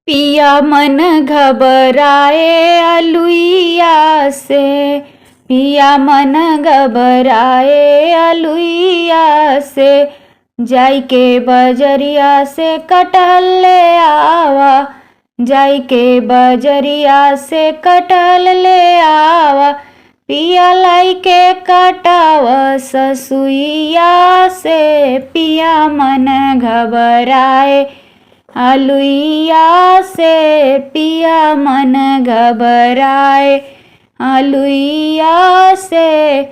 पिया मन घबराए अलुइया से, पिया मन घबराए अलुइया से। जाई के बजरिया से कटहल ले आवा, जाई के बजरिया से कटहल ले आवा। पिया लाई के कटावा ससुइया से, पिया मन घबराए अलुइया से, पिया मन घबराए अलुइया से।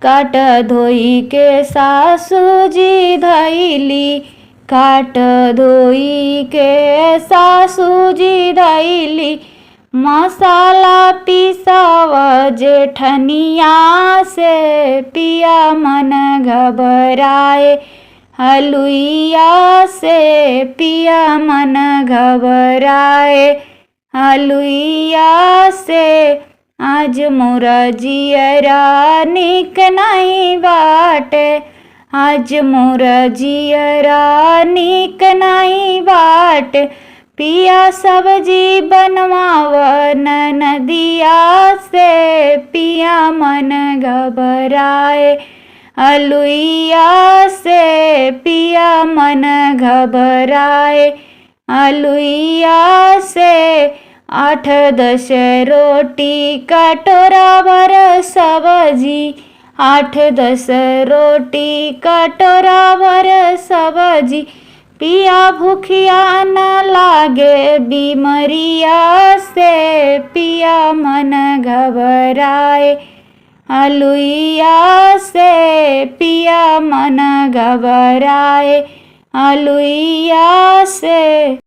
काट धोई के सासू जी धैली, काट धोई के सासू जी धैली। मसाला पिसावा जेठनिया से, पिया मन घबराए अलुइया से, पिया मन घबराए अलुइया से। आज मोरा जियरा निक नहीं बाटे, आज मोरा जियरा निक नहीं बाटे। पिया सब्जी बनवावन नदिया से, पिया मन घबराए अलुइया से, पिया मन घबराए अलुइया से। 8-10 रोटी कटोरा भर सब्जी, 8-10 रोटी कटोरा भर सब्जी। पिया भूखिया न लागे बीमरिया से, पिया मन घबराए अलुइया से, पिया मन घबराए अलुइया से।